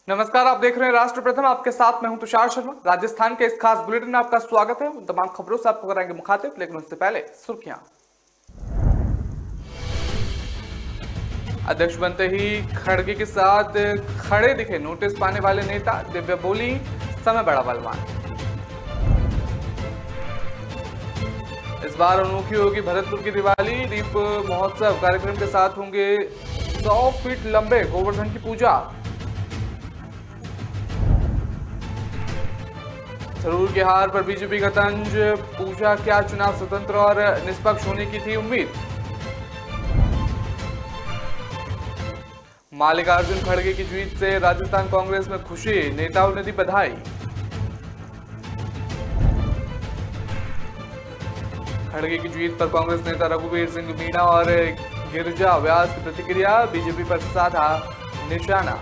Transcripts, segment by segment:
नमस्कार, आप देख रहे हैं राष्ट्र प्रथम। आपके साथ मैं हूं तुषार शर्मा। राजस्थान के इस खास बुलेटिन में आपका स्वागत है। उन तमाम खबरों से आपको कराएंगे मुखातिब, लेकिन उससे पहले सुर्खियां। अध्यक्ष बनते ही खड़गे के साथ खड़े दिखे नोटिस पाने वाले नेता। दिव्या बोली, समय बड़ा बलवान। इस बार अनोखी होगी भरतपुर की दिवाली। दीप महोत्सव कार्यक्रम के साथ होंगे 100 फीट लंबे गोवर्धन की पूजा। थरूर के हार पर बीजेपी का तंज। पूछा क्या चुनाव स्वतंत्र और निष्पक्ष होने की थी उम्मीद। मल्लिकार्जुन खड़गे की जीत से राजस्थान कांग्रेस में खुशी। नेताओं ने दी बधाई। खड़गे की जीत पर कांग्रेस नेता रघुवीर सिंह मीणा और गिरिजा व्यास की प्रतिक्रिया। बीजेपी पर साधा निशाना।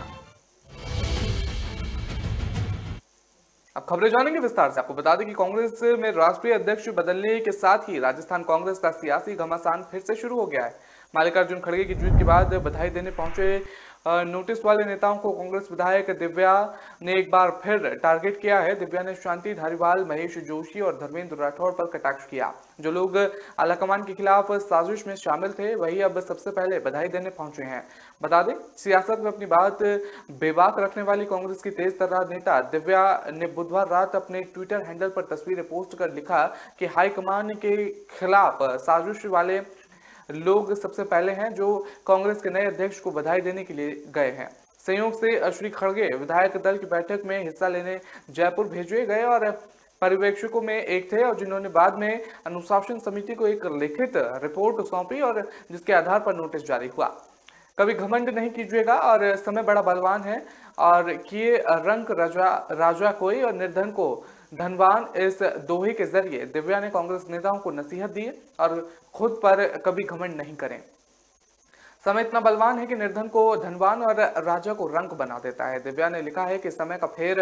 अब खबरें जानेंगे विस्तार से। आपको बता दें कि कांग्रेस में राष्ट्रीय अध्यक्ष बदलने के साथ ही राजस्थान कांग्रेस का सियासी घमासान फिर से शुरू हो गया है। मल्लिकार्जुन खड़गे की जीत के बाद बधाई देने पहुंचे नोटिस वाले नेताओं को कांग्रेस विधायक दिव्या ने एक बार फिर टारगेट किया है। दिव्या ने शांति धारीवाल, महेश जोशी और धर्मेंद्र राठौड़ पर कटाक्ष किया। जो लोग आलाकमान के खिलाफ साजिश में शामिल थे, वही अब सबसे पहले बधाई देने पहुंचे हैं। बता दें, सियासत में अपनी बात बेबाक रखने वाली कांग्रेस की तेज तर्रार नेता दिव्या ने बुधवार रात अपने ट्विटर हैंडल पर तस्वीरें पोस्ट कर लिखा कि हाईकमान के खिलाफ साजिश वाले लोग सबसे पहले हैं जो कांग्रेस के नए अध्यक्ष को बधाई देने के लिए गए हैं। संयोग से श्री खड़गे विधायक दल की बैठक में हिस्सा लेने जयपुर भेजे गए और पर्यवेक्षकों में एक थे, और जिन्होंने बाद में अनुशासन समिति को एक लिखित रिपोर्ट सौंपी और जिसके आधार पर नोटिस जारी हुआ। कभी घमंड नहीं कीजिएगा और समय बड़ा बलवान है, और किए रंग राजा कोई और निर्धन को धनवान। इस दोहे के जरिए दिव्या ने कांग्रेस नेताओं को नसीहत दी और खुद पर कभी घमंड नहीं करें। समय इतना बलवान है कि निर्धन को धनवान और राजा को रंक बना देता है। दिव्या ने लिखा है कि समय का फेर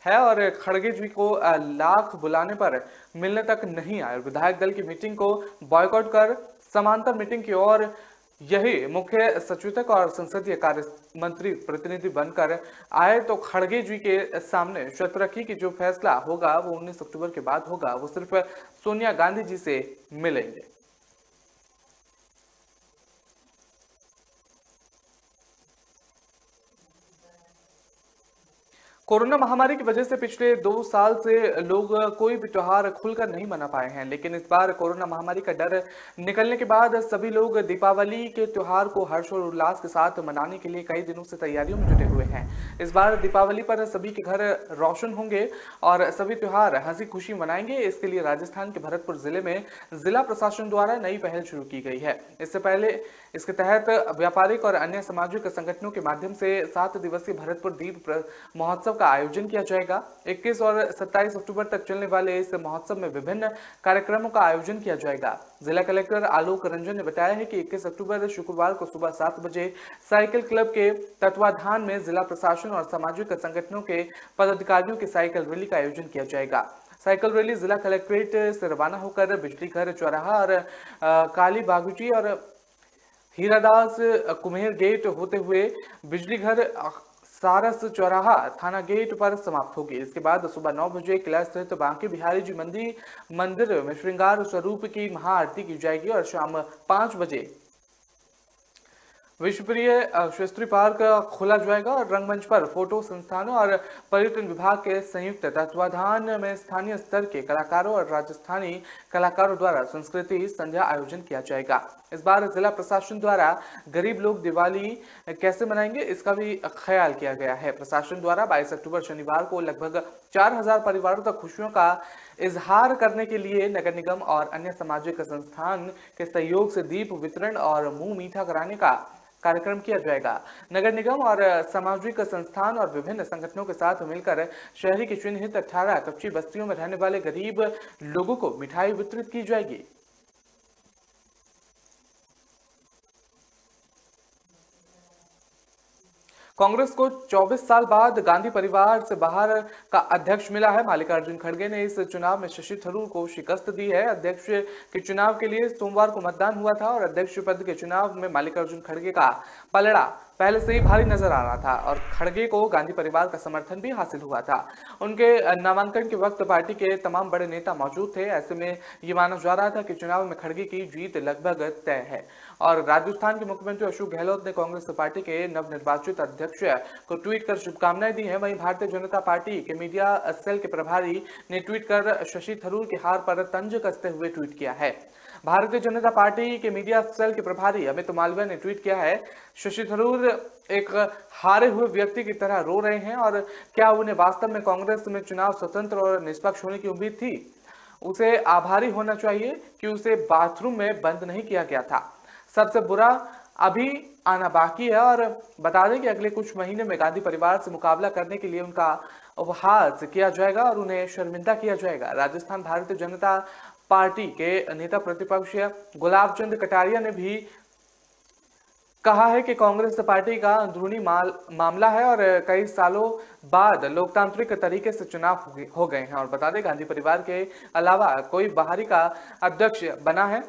है और खड़गे जी को लाख बुलाने पर मिलने तक नहीं आए। विधायक दल की मीटिंग को बॉयकॉट कर समांतर मीटिंग की ओर यही मुख्य सचेतक और संसदीय कार्य मंत्री प्रतिनिधि बनकर आए तो खड़गे जी के सामने शर्त रखी कि जो फैसला होगा वो 19 अक्टूबर के बाद होगा, वो सिर्फ सोनिया गांधी जी से मिलेंगे। कोरोना महामारी की वजह से पिछले 2 साल से लोग कोई भी त्योहार खुलकर नहीं मना पाए हैं, लेकिन इस बार कोरोना महामारी का डर निकलने के बाद सभी लोग दीपावली के त्योहार को हर्ष और उल्लास के साथ मनाने के लिए कई दिनों से तैयारियों में जुटे हुए हैं। इस बार दीपावली पर सभी के घर रोशन होंगे और सभी त्योहार हंसी खुशी मनाएंगे। इसके लिए राजस्थान के भरतपुर जिले में जिला प्रशासन द्वारा नई पहल शुरू की गई है। इससे पहले इसके तहत व्यापारिक और अन्य सामाजिक संगठनों के माध्यम से 7 दिवसीय भरतपुर दीप महोत्सव का आयोजन किया जाएगा। 21 और 27 अक्टूबर तक चलने वाले इस महोत्सव में विभिन्न कार्यक्रमों का आयोजन किया जाएगा। जिला कलेक्टर आलोक रंजन ने बताया है कि 21 अक्टूबर शुक्रवार को सुबह 7 बजे साइकिल क्लब के तत्वाधान में जिला प्रशासन और सामाजिक संगठनों के पदाधिकारियों की साइकिल रैली का आयोजन किया जाएगा। साइकिल रैली जिला कलेक्ट्रेट से रवाना होकर बिजली घर चौराहा और काली बागुची और हीरादास कुम्हेर गेट होते हुए बिजली घर सारस चौराहा थाना गेट पर समाप्त होगी। इसके बाद सुबह 9 बजे किला स्थित बांके बिहारी जी मंदिर में श्रृंगार स्वरूप की महाआरती की जाएगी और शाम 5 बजे विश्वप्रिय शास्त्री पार्क खोला जाएगा और रंगमंच पर फोटो संस्थानों और पर्यटन विभाग के संयुक्त तत्वाधान में स्थानीय स्तर के कलाकारों और राजस्थानी कलाकारों द्वारा संस्कृति संध्या आयोजन किया जाएगा। इस बार जिला प्रशासन द्वारा गरीब लोग दिवाली कैसे मनाएंगे, इसका भी ख्याल किया गया है। प्रशासन द्वारा 22 अक्टूबर शनिवार को लगभग 4000 परिवारों तक खुशियों का इजहार करने के लिए नगर निगम और अन्य सामाजिक संस्थान के सहयोग से दीप वितरण और मुंह मीठा कराने का कार्यक्रम किया जाएगा। नगर निगम और सामाजिक संस्थान और विभिन्न संगठनों के साथ मिलकर शहरी की चिन्हित 18 कच्ची बस्तियों में रहने वाले गरीब लोगों को मिठाई वितरित की जाएगी। कांग्रेस को 24 साल बाद गांधी परिवार से बाहर का अध्यक्ष मिला है। मल्लिकार्जुन खड़गे ने इस चुनाव में शशि थरूर को शिकस्त दी है। अध्यक्ष के चुनाव के लिए सोमवार को मतदान हुआ था और अध्यक्ष पद के चुनाव में मल्लिकार्जुन खड़गे का पलड़ा पहले से ही भारी नजर आ रहा था और खड़गे को गांधी परिवार का समर्थन भी हासिल हुआ था। उनके नामांकन के वक्त पार्टी के तमाम बड़े नेता मौजूद थे। ऐसे में ये माना जा रहा था कि चुनाव में खड़गे की जीत लगभग तय है। और राजस्थान के मुख्यमंत्री अशोक गहलोत ने कांग्रेस पार्टी के नवनिर्वाचित अध्यक्ष को ट्वीट कर शुभकामनाएं दी हैं। वहीं भारतीय जनता पार्टी के मीडिया सेल के प्रभारी ने ट्वीट कर शशि थरूर की हार पर तंज कसते हुए ट्वीट किया है। भारतीय जनता पार्टी के मीडिया सेल के प्रभारी अमित मालवीय ने ट्वीट किया है, शशि थरूर एक हारे हुए व्यक्ति की तरह रो रहे हैं और क्या उन्हें वास्तव में कांग्रेस में चुनाव स्वतंत्र और निष्पक्ष होने की उम्मीद थी? उसे आभारी होना चाहिए कि उसे बाथरूम में बंद नहीं किया गया था। सबसे बुरा अभी आना बाकी है। और बता दें कि अगले कुछ महीने में गांधी परिवार से मुकाबला करने के लिए उनका उपहास किया जाएगा और उन्हें शर्मिंदा किया जाएगा। राजस्थान भारतीय जनता पार्टी के नेता प्रतिपक्ष गुलाब चंद कटारिया ने भी कहा है कि कांग्रेस पार्टी का अंदरूनी मामला है और कई सालों बाद लोकतांत्रिक तरीके से चुनाव हो गए हैं। और बता दें गांधी परिवार के अलावा कोई बाहरी का अध्यक्ष बना है।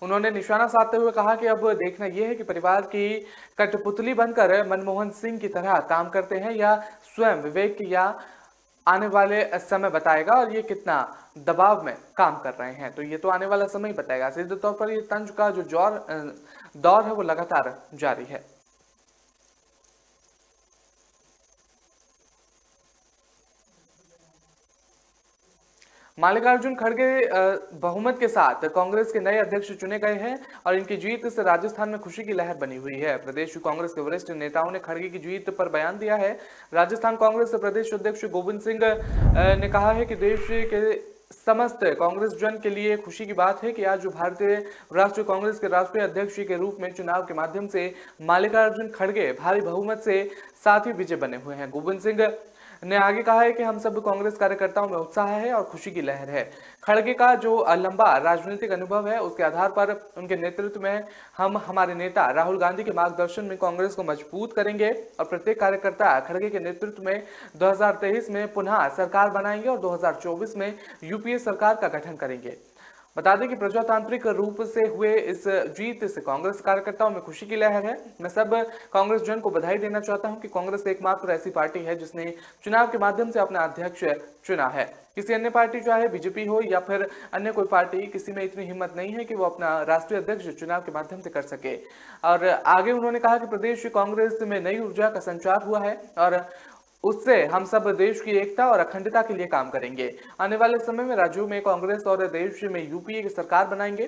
उन्होंने निशाना साधते हुए कहा कि अब देखना यह है कि परिवार की कठपुतली बनकर मनमोहन सिंह की तरह काम करते हैं या स्वयं विवेक या आने वाले समय बताएगा और ये कितना दबाव में काम कर रहे हैं। तो ये तो आने वाला समय ही बताएगा। सीधे तौर पर ये तंज का जो दौर है वो लगातार जारी है। मल्लिकार्जुन खड़गे बहुमत के साथ कांग्रेस के नए अध्यक्ष चुने गए हैं और इनकी जीत से राजस्थान में खुशी की लहर बनी हुई है। प्रदेश कांग्रेस के वरिष्ठ नेताओं ने खड़गे की जीत पर बयान दिया है। राजस्थान कांग्रेस प्रदेश अध्यक्ष गोविंद सिंह ने कहा है कि देश के समस्त कांग्रेस जन के लिए खुशी की बात है कि आज जो भारतीय राष्ट्रीय कांग्रेस के राष्ट्रीय अध्यक्ष के रूप में चुनाव के माध्यम से मल्लिकार्जुन खड़गे भारी बहुमत से साथ ही विजय बने हुए हैं। गोविंद सिंह ने आगे कहा है कि हम सब कांग्रेस कार्यकर्ताओं में उत्साह है और खुशी की लहर है। खड़गे का जो लंबा राजनीतिक अनुभव है उसके आधार पर उनके नेतृत्व में हम हमारे नेता राहुल गांधी के मार्गदर्शन में कांग्रेस को मजबूत करेंगे और प्रत्येक कार्यकर्ता खड़गे के नेतृत्व में 2023 में पुनः सरकार बनाएंगे और 2024 में यूपीए सरकार का गठन करेंगे। बता दें कि प्रजातांत्रिक रूप से हुए इस जीत से कांग्रेस कार्यकर्ताओं में खुशी की लहर है। मैं सब कांग्रेस जन को बधाई देना चाहता हूं कि कांग्रेस एकमात्र ऐसी पार्टी है जिसने चुनाव के माध्यम से अपना अध्यक्ष चुना है। किसी अन्य पार्टी चाहे बीजेपी हो या फिर अन्य कोई पार्टी, किसी में इतनी हिम्मत नहीं है कि वो अपना राष्ट्रीय अध्यक्ष चुनाव के माध्यम से कर सके। और आगे उन्होंने कहा कि प्रदेश कांग्रेस में नई ऊर्जा का संचार हुआ है और उससे हम सब देश की एकता और अखंडता के लिए काम करेंगे। आने वाले समय में राज्यों में कांग्रेस और देश में यूपीए की सरकार बनाएंगे।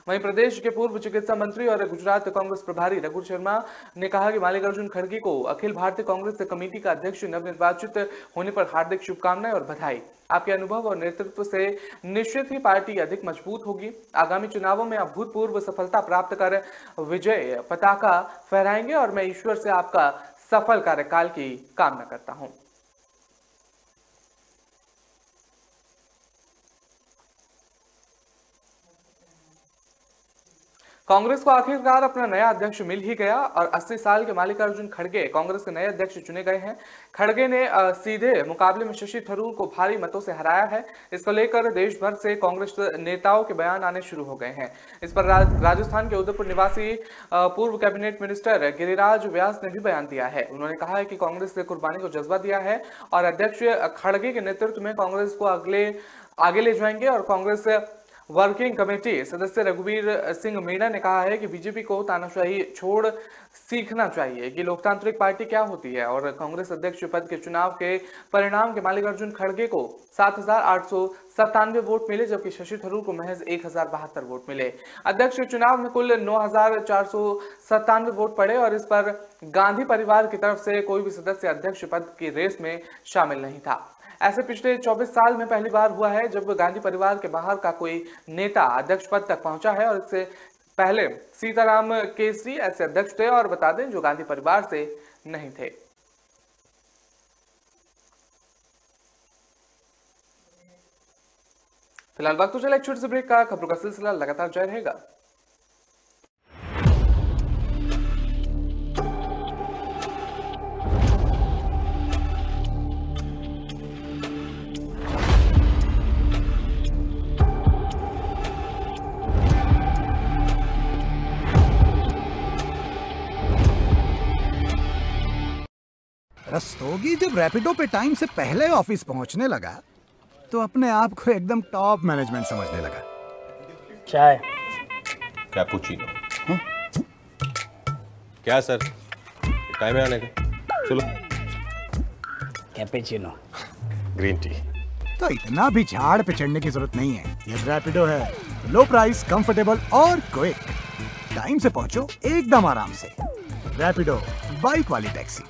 वहीं प्रदेश के पूर्व चिकित्सा मंत्री और गुजरात कांग्रेस प्रभारी रघु शर्मा ने कहा कि मल्लिकार्जुन खड़गे को अखिल भारतीय कांग्रेस कमेटी का अध्यक्ष नवनिर्वाचित होने पर हार्दिक शुभकामनाएं और बधाई। आपके अनुभव और नेतृत्व से निश्चित ही पार्टी अधिक मजबूत होगी। आगामी चुनावों में अभूतपूर्व सफलता प्राप्त कर विजय पताका फहराएंगे और मैं ईश्वर से आपका सफल कार्यकाल की कामना करता हूं। कांग्रेस को आखिरकार अपना नया अध्यक्ष मिल ही गया और 80 साल के मल्लिकार्जुन खड़गे कांग्रेस के नए अध्यक्ष चुने गए हैं। खड़गे ने सीधे मुकाबले में शशि थरूर को भारी मतों से हराया है। इसको लेकर देश भर से कांग्रेस नेताओं के बयान आने शुरू हो गए हैं। इस पर राजस्थान के उदयपुर निवासी पूर्व कैबिनेट मिनिस्टर गिरिराज व्यास ने भी बयान दिया है। उन्होंने कहा है कि कांग्रेस ने कुर्बानी को जज्बा दिया है और अध्यक्ष खड़गे के नेतृत्व में कांग्रेस को आगे ले जाएंगे। और कांग्रेस वर्किंग कमेटी सदस्य रघुवीर सिंह मीणा ने कहा है कि बीजेपी को तानाशाही छोड़ सीखना चाहिए कि लोकतांत्रिक पार्टी क्या होती है। और कांग्रेस अध्यक्ष पद के चुनाव के परिणाम के मल्लिकार्जुन खड़गे को 7,897 वोट मिले जबकि शशि थरूर को महज 1,072 वोट मिले। अध्यक्ष चुनाव में कुल 9,497 वोट पड़े और इस पर गांधी परिवार की तरफ से कोई भी सदस्य अध्यक्ष पद की रेस में शामिल नहीं था। ऐसे पिछले 24 साल में पहली बार हुआ है जब गांधी परिवार के बाहर का कोई नेता अध्यक्ष पद तक पहुंचा है और इससे पहले सीताराम केसरी ऐसे अध्यक्ष थे और बता दें जो गांधी परिवार से नहीं थे। फिलहाल वक्त तो चला एक छोटे से ब्रेक का। खबरों का सिलसिला लगातार जारी रहेगा। रस्तोगी जब रैपिडो पे टाइम से पहले ऑफिस पहुंचने लगा तो अपने आप को एकदम टॉप मैनेजमेंट समझने लगा। चाय कैपुचिनो। क्या सर, टाइम है आने का? चलो। कैपेचिनो। Green tea. तो इतना भी झाड़ पे चढ़ने की जरूरत नहीं है, ये रैपिडो है। लो प्राइस, कंफर्टेबल और क्विक। टाइम से पहुंचो एकदम आराम से। रैपिडो, बाइक वाली टैक्सी।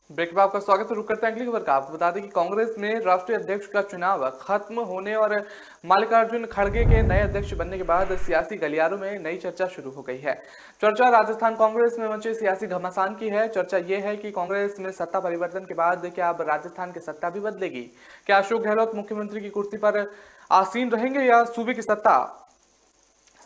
ब्रेक में आपका स्वागत है। रुक करते हैं अगली खबर का। आपको बता दें कि कांग्रेस में राष्ट्रीय अध्यक्ष का चुनाव खत्म होने और मल्लिकार्जुन खड़गे के नए अध्यक्ष बनने के बाद सियासी गलियारों में नई चर्चा शुरू हो गई है। चर्चा राजस्थान कांग्रेस में मचे सियासी घमासान की है। चर्चा यह है कि कांग्रेस में सत्ता परिवर्तन के बाद क्या अब राजस्थान की सत्ता भी बदलेगी? क्या अशोक गहलोत मुख्यमंत्री की कुर्सी पर आसीन रहेंगे या सूबे की सत्ता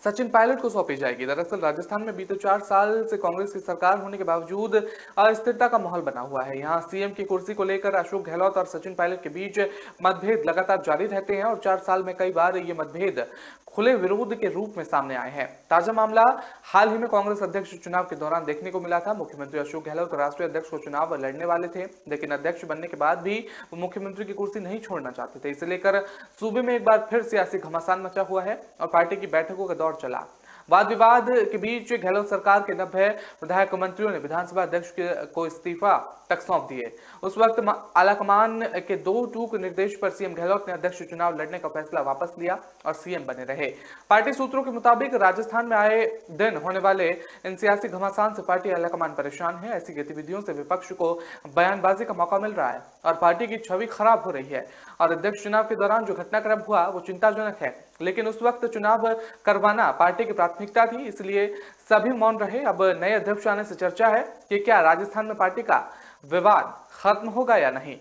सचिन पायलट को सौंपी जाएगी? दरअसल राजस्थान में बीते 4 साल से कांग्रेस की सरकार होने के बावजूद अस्थिरता का माहौल बना हुआ है। यहां सीएम की कुर्सी को लेकर अशोक गहलोत और सचिन पायलट के बीच मतभेद लगातार जारी रहते हैं और 4 साल में कई बार ये मतभेद खुले विरोध के रूप में सामने आए हैं। ताजा मामला हाल ही में कांग्रेस अध्यक्ष चुनाव के दौरान देखने को मिला था। मुख्यमंत्री अशोक गहलोत राष्ट्रीय अध्यक्ष को चुनाव लड़ने वाले थे, लेकिन अध्यक्ष बनने के बाद भी वो मुख्यमंत्री की कुर्सी नहीं छोड़ना चाहते थे। इसे लेकर सूबे में एक बार फिर सियासी घमासान मचा हुआ है और पार्टी की बैठकों का दौर चला। वाद विवाद के बीच गहलोत सरकार के 90 विधायक मंत्रियों ने विधानसभा अध्यक्ष को इस्तीफा तक सौंप दिए। उस वक्त आलाकमान के 2 टूक निर्देश पर सीएम गहलोत ने अध्यक्ष चुनाव लड़ने का फैसला वापस लिया और सीएम बने रहे। पार्टी सूत्रों के मुताबिक राजस्थान में आए दिन होने वाले इन सियासी घमासान से पार्टी आलाकमान परेशान है। ऐसी गतिविधियों से विपक्ष को बयानबाजी का मौका मिल रहा है और पार्टी की छवि खराब हो रही है। और अध्यक्ष चुनाव के दौरान जो घटनाक्रम हुआ वो चिंताजनक है, लेकिन उस वक्त चुनाव करवाना पार्टी की प्राथमिकता थी, इसलिए सभी मौन रहे। अब नए अध्यक्ष आने से चर्चा है कि क्या राजस्थान में पार्टी का विवाद खत्म होगा या नहीं।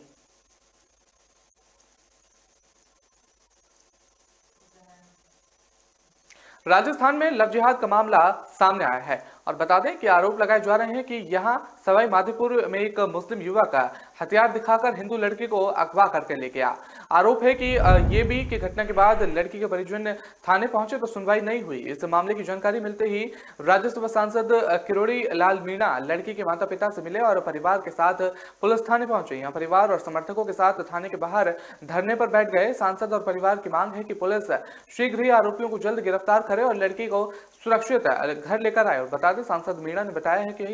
राजस्थान में लव जिहाद का मामला सामने आया है और बता दें कि आरोप लगाए जा रहे हैं कि यहां सवाई माधोपुर में एक मुस्लिम युवक हथियार दिखाकर हिंदू लड़की को अगवा करके ले गया। आरोप है कि ये भी कि घटना के बाद लड़की के परिजन थाने पहुंचे तो सुनवाई नहीं हुई। इस मामले की जानकारी मिलते ही राज्यसभा सांसद किरोड़ी लाल मीणा लड़की के माता पिता से मिले और परिवार के साथ पुलिस थाने पहुंचे। यहाँ परिवार और समर्थकों के साथ थाने के बाहर धरने पर बैठ गए। सांसद और परिवार की मांग है कि पुलिस शीघ्र ही आरोपियों को जल्द गिरफ्तार करे और लड़की को सुरक्षित घर लेकर आए। और बता दें, सांसद मीणा ने बताया है कि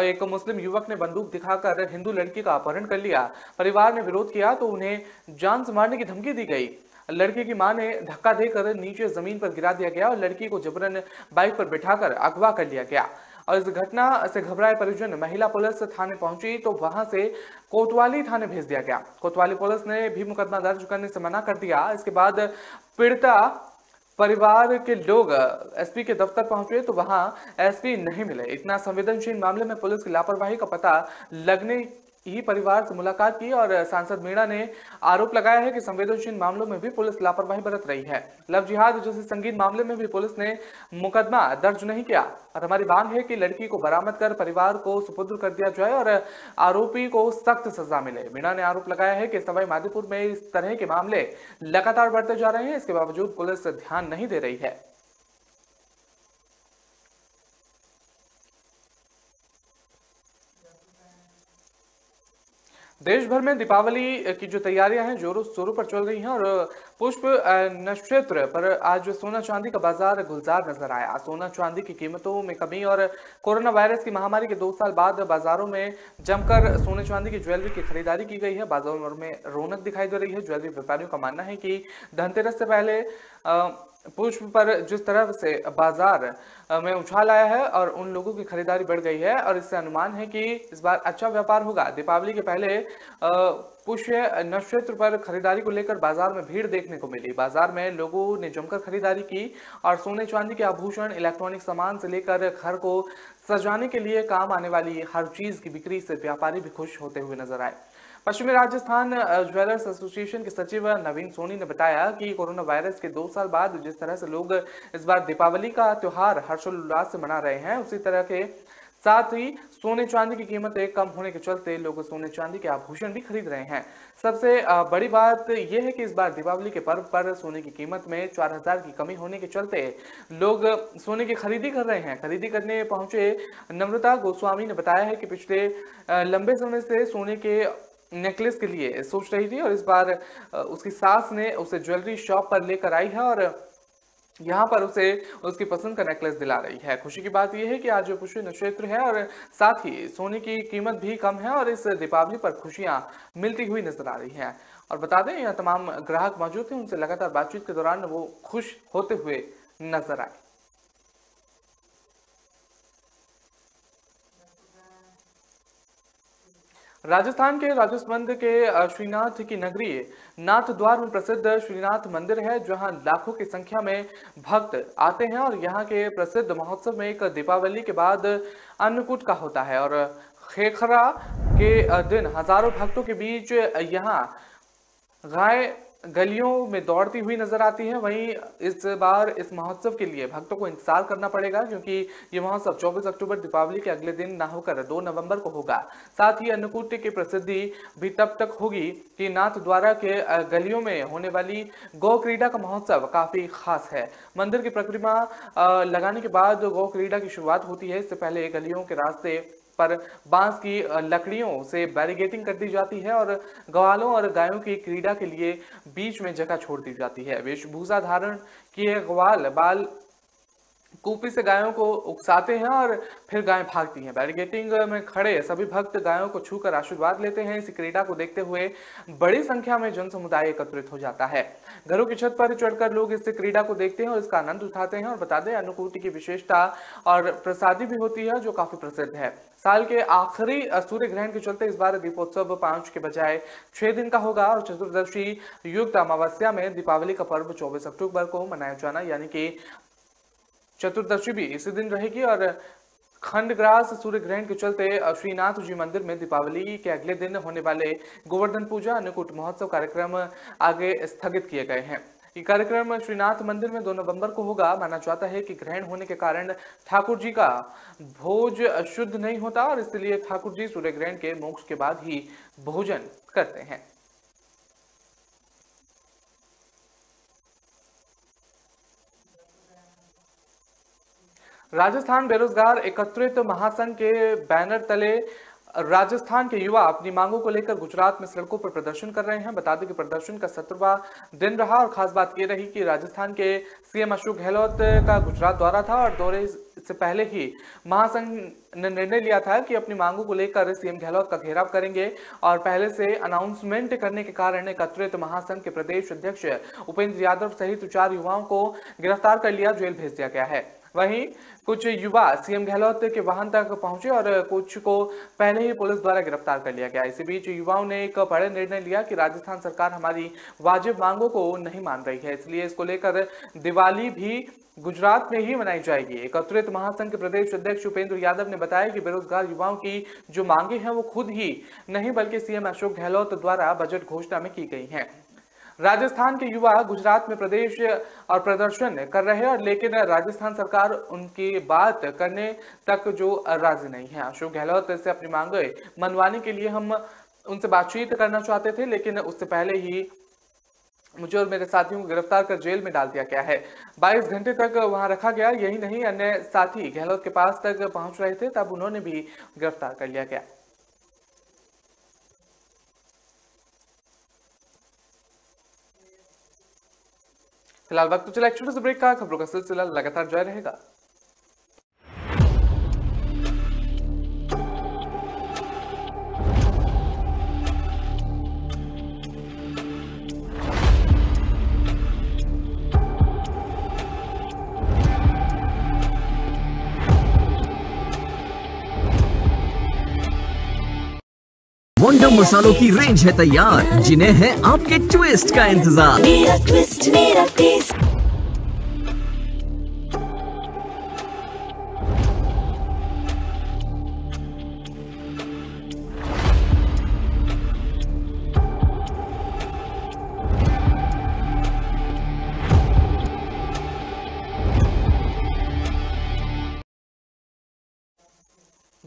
एक मुस्लिम युवक ने बंदूक दिखाकर हिंदू लड़की का अपहरण कर लिया। परिवार ने विरोध किया तो उन्हें जान से मारने की धमकी दी गई। लड़की की मां ने धक्का देकर नीचे जमीन पर गिरा दिया गया और लड़की को जबरन बाइक पर बिठाकर अगवा कर लिया गया। और इस घटना से घबराए परिजन महिला पुलिस थाने पहुंची तो वहां से कोतवाली थाने भेज दिया गया। कोतवाली पुलिस ने भी मुकदमा दर्ज करने से मना कर दिया। इसके बाद पीड़िता परिवार के लोग एसपी के दफ्तर पहुंचे तो वहां एसपी नहीं मिले। इतना संवेदनशील मामले में पुलिस की लापरवाही का पता लगने ही परिवार से मुलाकात की और सांसद मीणा ने आरोप लगाया है कि संवेदनशील मामलों में भी पुलिस लापरवाही बरत रही है। लव जिहाद जैसे संगीन मामले में भी पुलिस ने मुकदमा दर्ज नहीं किया और हमारी मांग है कि लड़की को बरामद कर परिवार को सुपुर्द कर दिया जाए और आरोपी को सख्त सजा मिले। मीणा ने आरोप लगाया है कि सवाई माधोपुर में इस तरह के मामले लगातार बढ़ते जा रहे हैं, इसके बावजूद पुलिस ध्यान नहीं दे रही है। देश भर में दीपावली की जो तैयारियां हैं जोरों शोरों पर चल रही हैं और पुष्प नक्षत्र पर आज सोना चांदी का बाजार गुलजार नजर आया। सोना चांदी की कीमतों में कमी और कोरोना वायरस की महामारी के 2 साल बाद बाजारों में जमकर सोने चांदी की ज्वेलरी की खरीदारी की गई है। बाजारों में रौनक दिखाई दे रही है। ज्वेलरी व्यापारियों का मानना है कि धनतेरस से पहले पुष्प पर जिस तरह से बाजार में उछाल आया है और उन लोगों की खरीदारी बढ़ गई है और इससे अनुमान है कि इस बार अच्छा व्यापार होगा। दीपावली के पहले पुष्प नक्षत्र पर खरीदारी को लेकर बाजार में भीड़ देखने को मिली। बाजार में लोगों ने जमकर खरीदारी की और सोने चांदी के आभूषण, इलेक्ट्रॉनिक सामान से लेकर घर को सजाने के लिए काम आने वाली हर चीज की बिक्री से व्यापारी भी खुश होते हुए नजर आए। पश्चिमी राजस्थान ज्वेलर्स एसोसिएशन के सचिव नवीन सोनी ने बताया कि कोरोना वायरस के 2 साल बाद जिस तरह से लोग इस बार दीपावली का त्योहार हर्षोल्लास से मना रहे हैं, उसी तरह के साथ ही सोने चांदी की कीमतें कम होने के चलते लोग सोने चांदी के आभूषण भी खरीद रहे हैं। सबसे बड़ी बात यह है कि इस बार दीपावली के पर्व पर सोने की कीमत में 4000 की कमी होने के चलते लोग सोने की खरीदी कर रहे हैं। खरीदी करने पहुंचे नम्रता गोस्वामी ने बताया है कि पिछले लंबे समय से सोने के नेकलेस के लिए सोच रही थी और इस बार उसकी सास ने उसे ज्वेलरी शॉप पर लेकर आई है और यहाँ पर उसे उसकी पसंद का नेकलेस दिला रही है। खुशी की बात यह है कि आज पुष्य नक्षत्र है और साथ ही सोने की कीमत भी कम है और इस दीपावली पर खुशियां मिलती हुई नजर आ रही हैं। और बता दें, यहाँ तमाम ग्राहक मौजूद थे, उनसे लगातार बातचीत के दौरान वो खुश होते हुए नजर आए। राजस्थान के राजसमंद के श्रीनाथ की नगरी नाथ द्वार में प्रसिद्ध श्रीनाथ मंदिर है, जहां लाखों की संख्या में भक्त आते हैं और यहां के प्रसिद्ध महोत्सव में एक दीपावली के बाद अन्नकूट का होता है और खेखरा के दिन हजारों भक्तों के बीच यहां गाय गलियों में दौड़ती हुई नजर आती है। वहीं इस बार इस महोत्सव के लिए भक्तों को इंतजार करना पड़ेगा, क्योंकि ये महोत्सव 24 अक्टूबर दीपावली के अगले दिन न होकर 2 नवंबर को होगा। साथ ही अन्नकूट की प्रसिद्धि भी तब तक होगी कि नाथ द्वारा के गलियों में होने वाली गौ क्रीड़ा का महोत्सव काफी खास है। मंदिर की परिक्रमा लगाने के बाद गौ क्रीड़ा की शुरुआत होती है। इससे पहले गलियों के रास्ते पर बांस की लकड़ियों से बैरिगेटिंग कर दी जाती है और ग्वालों और गायों की क्रीड़ा के लिए बीच में जगह छोड़ दी जाती है। वेशभूषा धारण किए ग्वाल बाल कूपी से गायों को उकसाते हैं और फिर गायें भागती हैं। बैरिगेटिंग में खड़े सभी भक्त गायों को छूकर आशीर्वाद लेते हैं। इस क्रीड़ा को देखते हुए बड़ी संख्या में जन समुदाय एकत्रित हो जाता है। घरों की छत पर चढ़कर लोग इस क्रीड़ा को देखते हैं और इसका आनंद उठाते हैं। और बता दें, अन्नकूट की विशेषता और प्रसादी भी होती है जो काफी प्रसिद्ध है। साल के आखिरी सूर्य ग्रहण के चलते इस बार दीपोत्सव 5 के बजाय 6 दिन का होगा और चतुर्दशी युक्त अमावस्या में दीपावली का पर्व 24 अक्टूबर को मनाया जाना, यानी कि चतुर्दशी भी इसी दिन रहेगी। और खंडग्रास सूर्य ग्रहण के चलते श्रीनाथ जी मंदिर में दीपावली के अगले दिन होने वाले गोवर्धन पूजा अन्नकूट महोत्सव कार्यक्रम आगे स्थगित किए गए हैं। ये कार्यक्रम श्रीनाथ मंदिर में 2 नवंबर को होगा। माना जाता है कि ग्रहण होने के कारण ठाकुर जी का भोज शुद्ध नहीं होता और इसलिए ठाकुर जी सूर्य ग्रहण के मोक्ष के बाद ही भोजन करते हैं। राजस्थान बेरोजगार एकत्रित महासंघ के बैनर तले राजस्थान के युवा अपनी मांगों को लेकर गुजरात में सड़कों पर प्रदर्शन कर रहे हैं। बता दें कि प्रदर्शन का 17वां दिन रहा और खास बात यह रही कि राजस्थान के सीएम अशोक गहलोत का गुजरात दौरा था और दौरे से पहले ही महासंघ ने निर्णय लिया था कि अपनी मांगों को लेकर सीएम गहलोत का घेराव करेंगे और पहले से अनाउंसमेंट करने के कारण एकत्रित महासंघ के प्रदेश अध्यक्ष उपेंद्र यादव सहित 4 युवाओं को गिरफ्तार कर लिया, जेल भेज दिया गया है। वहीं कुछ युवा सीएम गहलोत के वाहन तक पहुंचे और कुछ को पहले ही पुलिस द्वारा गिरफ्तार कर लिया गया। इसी बीच युवाओं ने एक बड़े निर्णय लिया कि राजस्थान सरकार हमारी वाजिब मांगों को नहीं मान रही है, इसलिए इसको लेकर दिवाली भी गुजरात में ही मनाई जाएगी। एकत्रित महासंघ के प्रदेश अध्यक्ष उपेंद्र यादव ने बताया कि बेरोजगार युवाओं की जो मांगे हैं वो खुद ही नहीं बल्कि सीएम अशोक गहलोत द्वारा बजट घोषणा में की गई हैं। राजस्थान के युवा गुजरात में प्रदेश और प्रदर्शन कर रहे हैं और लेकिन राजस्थान सरकार उनकी बात करने तक जो राजी नहीं है। अशोक गहलोत से अपनी मांगे मनवाने के लिए हम उनसे बातचीत करना चाहते थे, लेकिन उससे पहले ही मुझे और मेरे साथियों को गिरफ्तार कर जेल में डाल दिया गया है। 22 घंटे तक वहां रखा गया। यही नहीं, अन्य साथी गहलोत के पास तक पहुंच रहे थे, तब उन्होंने भी गिरफ्तार कर लिया गया। फिलहाल वक्त तो चला एक छोटे से ब्रेक का। खबरों का सिलसिला लगातार जारी रहेगा। वंडर मसालों की रेंज है तैयार, जिन्हें है आपके ट्विस्ट का इंतजार। मेरा ट्विस्ट मेरा टेस्ट।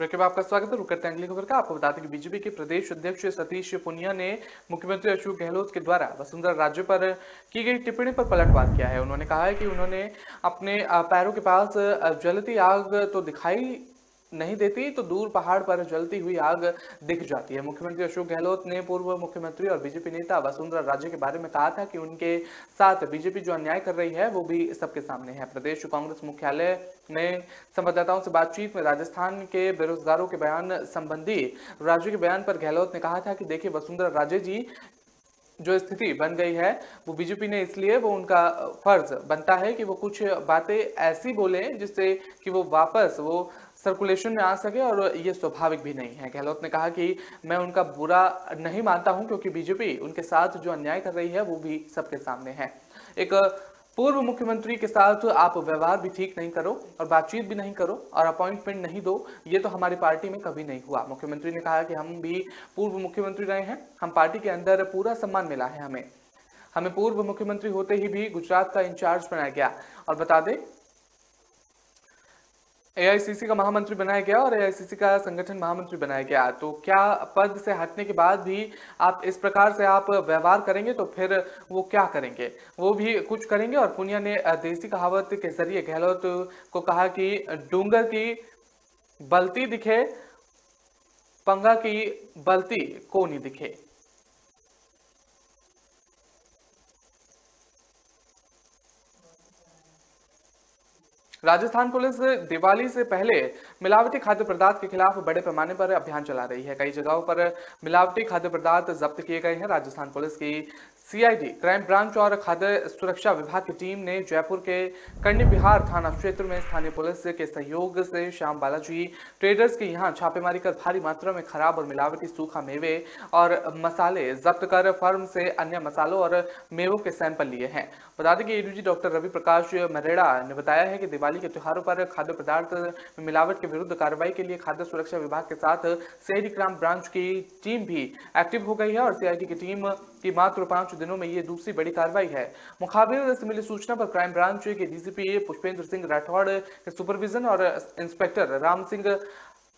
ब्रेक के बाद आपका स्वागत है। रुक करते हैं अगली खबर का। आपको बता दें कि बीजेपी के प्रदेश अध्यक्ष सतीश पुनिया ने मुख्यमंत्री अशोक गहलोत के द्वारा वसुंधरा राजे पर की गई टिप्पणी पर पलटवार किया है। उन्होंने कहा है कि उन्होंने अपने पैरों के पास जलती आग तो दिखाई नहीं देती तो दूर पहाड़ पर जलती हुई आग दिख जाती है। मुख्यमंत्री अशोक गहलोत ने पूर्व मुख्यमंत्री और बीजेपी नेता वसुंधरा राजे के बारे में कहा था कि उनके साथ बीजेपी जो अन्याय कर रही है वो भी सबके सामने है। प्रदेश कांग्रेस मुख्यालय में संवाददाताओं से बातचीत में राजस्थान के बेरोजगारों के बयान संबंधी राज्य के बयान पर गहलोत ने कहा था कि देखिए, वसुंधरा राजे जी जो स्थिति बन गई है वो बीजेपी ने इसलिए वो उनका फर्ज बनता है कि वो कुछ बातें ऐसी बोले जिससे कि वो वापस वो सर्कुलेशन में आ सके, और ये स्वाभाविक भी नहीं है। गहलोत ने कहा कि मैं उनका बुरा नहीं मानता हूं क्योंकि बीजेपी उनके साथ जो अन्याय कर रही है वो भी सबके सामने है। एक पूर्व मुख्यमंत्री के साथ आप व्यवहार भी ठीक नहीं करो और बातचीत भी नहीं करो और अपॉइंटमेंट नहीं दो, ये तो हमारी पार्टी में कभी नहीं हुआ। मुख्यमंत्री ने कहा कि हम भी पूर्व मुख्यमंत्री रहे हैं, हम पार्टी के अंदर पूरा सम्मान मिला है हमें पूर्व मुख्यमंत्री होते ही भी गुजरात का इंचार्ज बनाया गया और बता दें एआईसीसी का महामंत्री बनाया गया और एआईसीसी का संगठन महामंत्री बनाया गया। तो क्या पद से हटने के बाद भी आप इस प्रकार से आप व्यवहार करेंगे तो फिर वो क्या करेंगे, वो भी कुछ करेंगे। और पुनिया ने देसी कहावत के जरिए गहलोत को कहा कि डूंगर की बलती दिखे, पंगा की बलती को नहीं दिखे। राजस्थान पुलिस दिवाली से पहले मिलावटी खाद्य पदार्थ के खिलाफ बड़े पैमाने पर अभियान चला रही है। कई जगहों पर मिलावटी खाद्य पदार्थ जब्त किए गए हैं। राजस्थान पुलिस की सीआईडी क्राइम ब्रांच और खाद्य सुरक्षा विभाग की टीम ने जयपुर के कर्णी बिहार थाना क्षेत्र में स्थानीय पुलिस के सहयोग से श्याम बालाजी ट्रेडर्स के यहां छापेमारी कर भारी मात्रा में खराब और मिलावटी सूखा मेवे और मसाले जब्त कर फर्म से अन्य मसालों और मेवों के सैंपल लिए हैं। बता दें कि एडीजी डॉक्टर रवि प्रकाश मरेड़ा ने बताया है कि दिवाली के त्योहारों पर खाद्य पदार्थ में मिलावट के विरुद्ध कार्रवाई के लिए खाद्य सुरक्षा विभाग के साथ सीआईडी क्राइम ब्रांच की टीम भी एक्टिव हो गई है और सीआईडी की टीम की मात्र 5 दिनों में ये दूसरी बड़ी कार्रवाई है। मुखाबिर से मिली सूचना पर क्राइम ब्रांच के डीसीपी पुष्पेंद्र सिंह राठौड़ के सुपरविजन और इंस्पेक्टर राम सिंह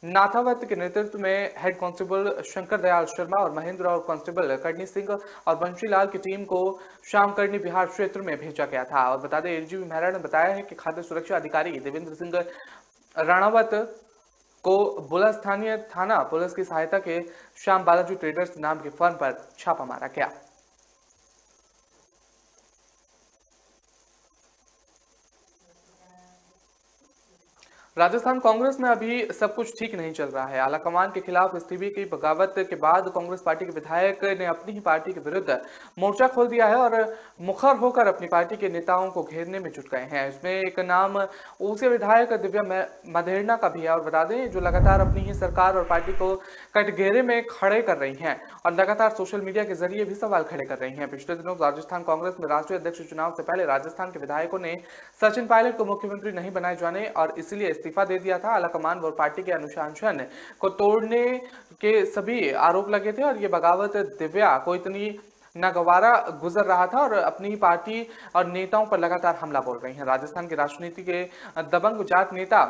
नाथावत के नेतृत्व में हेड कांस्टेबल शंकर दयाल शर्मा और महेंद्र और कांस्टेबल करनी सिंह और बंशीलाल की टीम को शाम करनी बिहार क्षेत्र में भेजा गया था। और बता दें एडीजी मेहरा ने बताया है कि खाद्य सुरक्षा अधिकारी देवेंद्र सिंह राणावत को बुला स्थानीय थाना पुलिस की सहायता के श्याम बालाजी ट्रेडर्स नाम के फर्म पर छापा मारा गया। राजस्थान कांग्रेस में अभी सब कुछ ठीक नहीं चल रहा है। आलाकमान के खिलाफ इस्तीफे की बगावत के बाद कांग्रेस पार्टी के विधायक ने अपनी ही पार्टी के विरुद्ध मोर्चा खोल दिया है और मुखर होकर अपनी पार्टी के नेताओं को घेरने में जुट गए हैं। इसमें एक नाम ऊसे विधायक दिव्या मधेरना का भी है और बता दें जो लगातार अपनी ही सरकार और पार्टी को कटघेरे में खड़े कर रही हैं और लगातार सोशल मीडिया के जरिए भी सवाल खड़े कर रही हैं। पिछले दिनों राजस्थान कांग्रेस में राष्ट्रीय अध्यक्ष चुनाव से पहले राजस्थान के विधायकों ने सचिन पायलट को मुख्यमंत्री नहीं बनाए जाने और इसलिए इस्तीफा दे दिया था। आलाकमान और पार्टी के अनुशासन को तोड़ने के सभी आरोप लगे थे और ये बगावत दिव्या को इतनी नागवारा गुजर रहा था और अपनी पार्टी और नेताओं पर लगातार हमला बोल रही हैं। राजस्थान की राजनीति के दबंग जाट नेता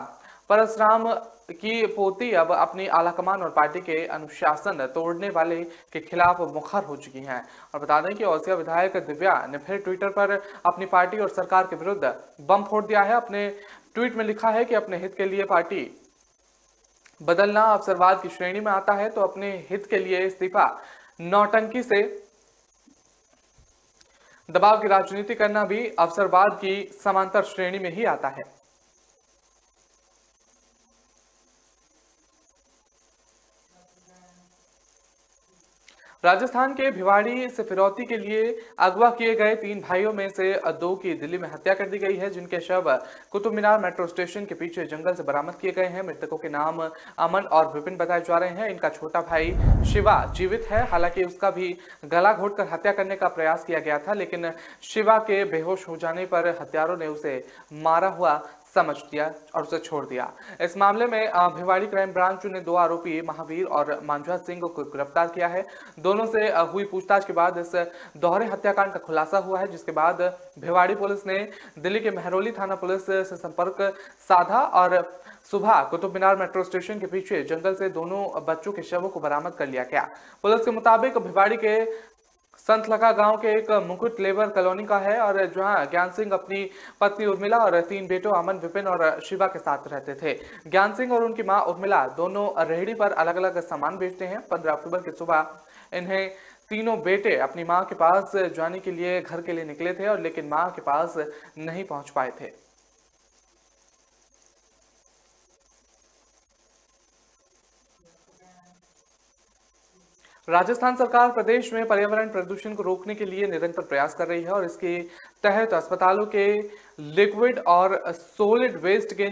परशुराम की पोती अब अपनी आलाकमान और पार्टी के अनुशासन तोड़ने वाले के खिलाफ मुखर हो चुकी हैं। और बता दें कि औसिया विधायक दिव्या ने फिर ट्विटर पर अपनी पार्टी और सरकार के विरुद्ध बम फोड़ दिया है। अपने ट्वीट में लिखा है कि अपने हित के लिए पार्टी बदलना अवसरवाद की श्रेणी में आता है तो अपने हित के लिए इस्तीफा नौटंकी से दबाव की राजनीति करना भी अवसरवाद की समांतर श्रेणी में ही आता है। राजस्थान के भिवाड़ी से फिरौती के लिए अगवा किए गए 3 भाइयों में से 2 की दिल्ली में हत्या कर दी गई है, जिनके शव कुतुब मीनार मेट्रो स्टेशन के पीछे जंगल से बरामद किए गए हैं। मृतकों के नाम अमन और विपिन बताए जा रहे हैं। इनका छोटा भाई शिवा जीवित है, हालांकि उसका भी गला घोटकर हत्या करने का प्रयास किया गया था, लेकिन शिवा के बेहोश हो जाने पर हत्यारों ने उसे मारा हुआ समझ दिया और उसे छोड़ दिया। इस मामले में भिवाड़ी क्राइम ब्रांच ने 2 आरोपी महावीर और मांझा सिंह को गिरफ्तार किया है। दोनों से हुई पूछताछ के बाद इस दोहरे हत्याकांड का खुलासा हुआ है, जिसके बाद भिवाड़ी पुलिस ने दिल्ली के महरौली थाना पुलिस से संपर्क साधा और सुबह कुतुब मीनार मेट्रो स्टेशन के पीछे जंगल से दोनों बच्चों के शवों को बरामद कर लिया गया। पुलिस के मुताबिक भिवाड़ी के संतलका गांव के एक मुकुट लेबर कॉलोनी का है और जहां ज्ञान सिंह अपनी पत्नी उर्मिला और 3 बेटों अमन, विपिन और शिवा के साथ रहते थे। ज्ञान सिंह और उनकी मां उर्मिला दोनों रेहड़ी पर अलग अलग सामान बेचते हैं। 15 अक्टूबर की सुबह इन्हें तीनों बेटे अपनी मां के पास जाने के लिए घर के लिए निकले थे और लेकिन मां के पास नहीं पहुंच पाए थे। राजस्थान सरकार प्रदेश में पर्यावरण प्रदूषण को रोकने के लिए निरंतर प्रयास कर रही है और इसके तहत अस्पतालों के लिक्विड और सॉलिड वेस्ट के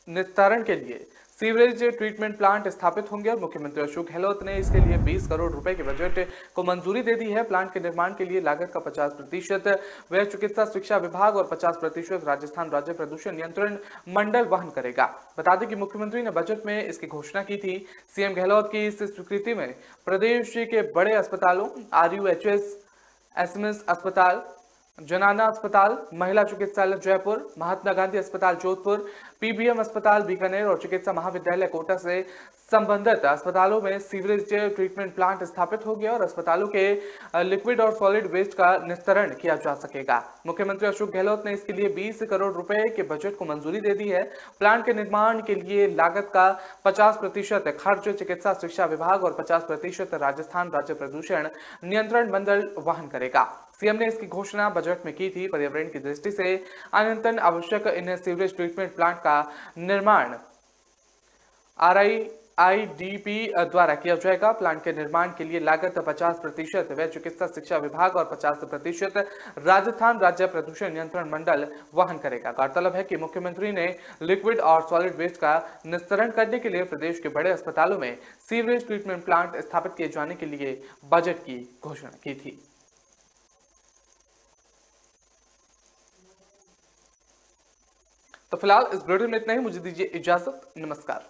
निस्तारण के लिए सीवरेज ट्रीटमेंट प्लांट स्थापित होंगे और मुख्यमंत्री अशोक गहलोत ने इसके लिए 20 करोड़ रुपए के बजट को मंजूरी दे दी है। प्लांट के निर्माण के लिए लागत का 50% व्यय चिकित्सा शिक्षा विभाग और 50% राजस्थान राज्य प्रदूषण नियंत्रण मंडल वहन करेगा। बता दें कि मुख्यमंत्री ने बजट में इसकी घोषणा की थी। सीएम गहलोत की इस स्वीकृति में प्रदेश के बड़े अस्पतालों RUHS, SMS अस्पताल, जनाना अस्पताल, महिला चिकित्सालय जयपुर, महात्मा गांधी अस्पताल जोधपुर, PBM अस्पताल बीकानेर और चिकित्सा महाविद्यालय कोटा से संबंधित अस्पतालों में सीवरेज ट्रीटमेंट प्लांट स्थापित हो गया और अस्पतालों के लिक्विड और सॉलिड वेस्ट का निस्तारण किया जा सकेगा। मुख्यमंत्री अशोक गहलोत ने इसके लिए 20 करोड़ रुपए के बजट को मंजूरी दे दी है। प्लांट के निर्माण के लिए लागत का 50% खर्च चिकित्सा शिक्षा विभाग और 50% राजस्थान राज्य प्रदूषण नियंत्रण मंडल वहन करेगा। सीएम ने इसकी घोषणा बजट में की थी। पर्यावरण की दृष्टि से अत्यंत आवश्यक इन सीवरेज ट्रीटमेंट प्लांट का निर्माण RIDP द्वारा किया जाएगा। प्लांट के निर्माण के लिए लागत 50% व्यय चिकित्सा शिक्षा विभाग और 50% राजस्थान राज्य प्रदूषण नियंत्रण मंडल वहन करेगा। गौरतलब है कि मुख्यमंत्री ने लिक्विड और सॉलिड वेस्ट का निस्तारण करने के लिए प्रदेश के बड़े अस्पतालों में सीवरेज ट्रीटमेंट प्लांट स्थापित किए जाने के लिए बजट की घोषणा की थी। तो फिलहाल इस वीडियो में इतना ही। मुझे दीजिए इजाजत। नमस्कार।